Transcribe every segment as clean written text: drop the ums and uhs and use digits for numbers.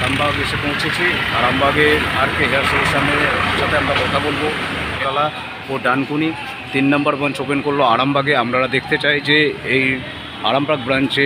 আরামবাগ এসে পৌঁছেছি। আরামবাগের আর কে হেয়ার সলিউশনের সাথে আমরা কথা বলবো। তালা ও ডানকুনি 3 নম্বর ব্রাঞ্চ ওপেন করলো আরামবাগে। আমরা দেখতে চাই যে এই আরামবাগ ব্রাঞ্চে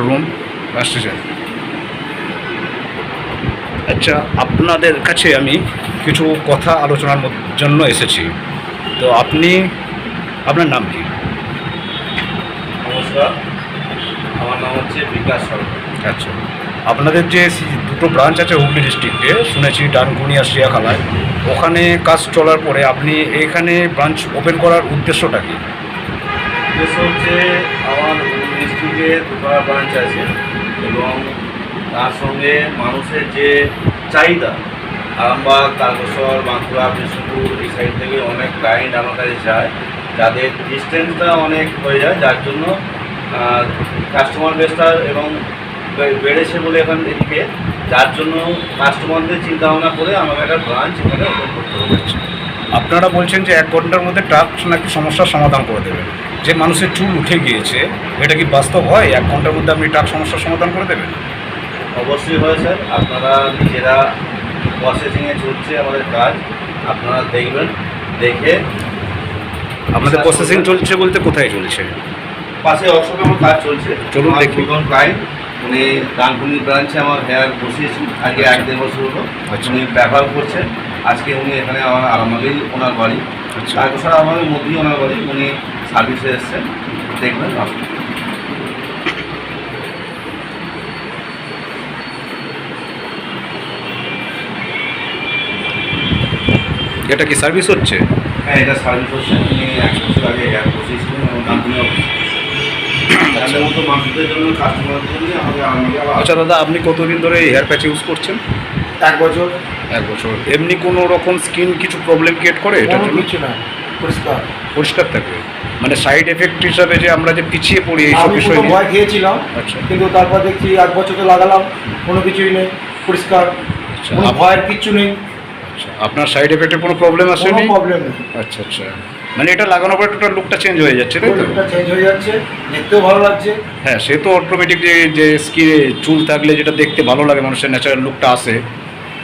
রুম আসছে। আচ্ছা, আপনাদের কাছে আমি কিছু কথা আলোচনার জন্য এসেছি। তো আপনার নাম কি? নমস্কার, আমার নাম হচ্ছে বিকাশ সরকার। আচ্ছা, আপনাদের যে দুটো ব্রাঞ্চ আছে হুগলি ডিস্ট্রিক্টে, শুনেছি ডানকুনি আর শিয়াখালায়, ওখানে কাজ চলার পরে আপনি এখানে ব্রাঞ্চ ওপেন করার উদ্দেশ্যটা কি? উদ্দেশ্য হচ্ছে আমার হুগলি ডিস্ট্রিক্টে দুটো ব্রাঞ্চ আছে এবং তার সঙ্গে মানুষের যে চাহিদা, আরামবাগ, তারকেশ্বর, বাঁকুড়া, বিষ্ণুপুর এই সাইড থেকে অনেক ক্লায়েন্ট আমার কাছে যায়, যাদের ডিস্টেন্সটা অনেক হয়ে যায়, যার জন্য কাস্টমার বেসটা এবং বেড়েছে বলে এখান থেকে, যার জন্য কাস্টমারদের চিন্তাভাবনা করে আমাকে একটা ব্রাঞ্চ এখানে ওপেন করতে হবে। আপনারা বলছেন যে 1 ঘন্টার মধ্যে ট্রাক নাকি সমস্যার সমাধান করে দেবেন। যে মানুষের চুল উঠে গিয়েছে, এটা কি বাস্তব হয়? 1 ঘন্টার মধ্যে আপনি ট্রাক সমস্যার সমাধান করে দেবেন? অবশ্যই হয় স্যার, আপনারা নিজেরা প্রসেসিংয়ে চলছে আমাদের কাজ, আপনারা দেখবেন, দেখে আপনাদের প্রসেসিং চলছে বলতে কোথায় চলছে? পাশে ওয়ার্কশপে আমার কাজ চলছে। চলুন দেখি। ক্লায়েন্ট উনি ডানকুনি ব্রাঞ্চে আমার হেয়ার বসিয়েছেন আগে 1-1.5 বছর হলো। আচ্ছা। উনি ব্যবহার করছেন। আজকে উনি এখানে আমার আরামবাগেই ওনার বাড়ি, আচ্ছা। তারপর আমাদের মধ্যেই ওনার বাড়ি, উনি সার্ভিসে এসেছেন, দেখবেন আপনি। এটা কি সার্ভিস হচ্ছে? হ্যাঁ, এটা সার্ভিস হচ্ছে। উনি 1 বছর আগে হেয়ার বসিয়েছিলেন এবং ডানকুনি তাদের মতো মানুষদের জন্য, কাস্টমারদের জন্য আমাদের আরামবাগে। আচ্ছা দাদা, আপনি কতদিন ধরে এই হেয়ার প্যাচ ইউজ করছেন? 1 বছর। 1 বছর। এমনি কোনো রকম স্কিন কিছু প্রবলেম ক্রিয়েট করে? এটা কিছু না, পরিষ্কার পরিষ্কার থাকে, মানে সাইড এফেক্ট হিসাবে যে আমরা যে পিছিয়ে পড়ি এইসব বিষয় নিয়ে? ভয় খেয়েছিলাম, আচ্ছা। কিন্তু তারপর দেখছি 1 বছর তো লাগালাম, কোনো কিছুই নেই, পরিষ্কার, আচ্ছা। কোনো ভয়ের কিচ্ছু নেই, আচ্ছা, আপনার সাইড এফেক্টের কোনো প্রবলেম কোনো আসেনি? প্রবলেম নেই। আচ্ছা আচ্ছা, মানে এটা লাগানোর পরে টোটাল লুকটা চেঞ্জ হয়ে যাচ্ছে, তাই তো? লুকটা চেঞ্জ হয়ে যাচ্ছে, দেখতেও ভালো লাগছে। হ্যাঁ, সে তো অটোমেটিক যে স্কিনে চুল থাকলে যেটা দেখতে ভালো লাগে, মানুষের ন্যাচারাল লুকটা আসে,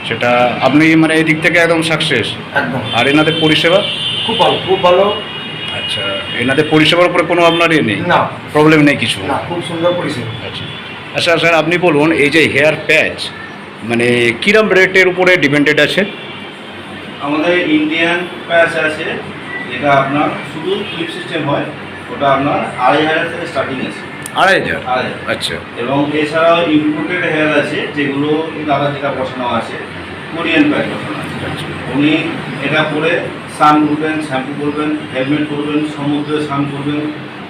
সেটা আপনি মানে এই দিক থেকে একদম সাকসেস। একদম আর এনাদের পরিষেবা? খুব ভালো, খুব ভালো। আচ্ছা, এনাদের পরিষেবার উপরে কোনো আপনার নেই? না, প্রবলেম নেই কিছু? না, খুব সুন্দর পরিষেবা। আচ্ছা আচ্ছা স্যার, আপনি বলুন এই যে হেয়ার প্যাচ মানে কিরম রেটের উপরে ডিপেন্ডেড আছে? আমাদের ইন্ডিয়ান প্যাচ আছে, যেটা আপনার শুধু ক্লিপ সিস্টেম হয়, ওটা আপনার 2,500 থেকে স্টার্টিং আছে। 2,500? 2,500। আচ্ছা। এবং এছাড়াও ইম্পোর্টেড হেয়ার আছে, যেগুলো দাদা যেটা বসানো আছে, কোরিয়ান প্যাচ বসানো আছে। উনি এটা পরে স্নান করবেন, শ্যাম্পু করবেন, হেলমেট করবেন, সমুদ্রে স্নান করবেন।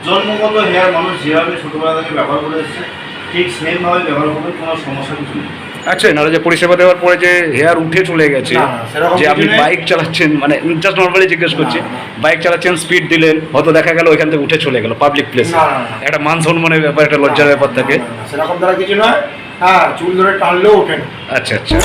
জন্মগত হেয়ার মানুষ যেভাবে ছোটোবেলা থেকে ব্যবহার করে এসছে, ঠিক সেমভাবে ব্যবহার করবেন, কোনো সমস্যা কিছু নেই। আচ্ছা, এনারা যে পরিষেবা দেওয়ার পরে যে হেয়ার উঠে চলে গেছে, না, সেরকম যে আপনি কিছু নেই। বাইক চালাচ্ছেন, মানে জাস্ট নর্মালি জিজ্ঞেস করছি, না, না। বাইক চালাচ্ছেন, স্পিড দিলেন, হয়তো দেখা গেল ওইখান থেকে উঠে চলে গেল পাবলিক প্লেসে, না, না, না। একটা মান সম্মানের ব্যাপার, একটা লজ্জার ব্যাপার থাকে। না, না, না, সেরকম দ্বারা কিছু নয়। হ্যাঁ, চুল ধরে টানলেও ওঠে না। আচ্ছা আচ্ছা।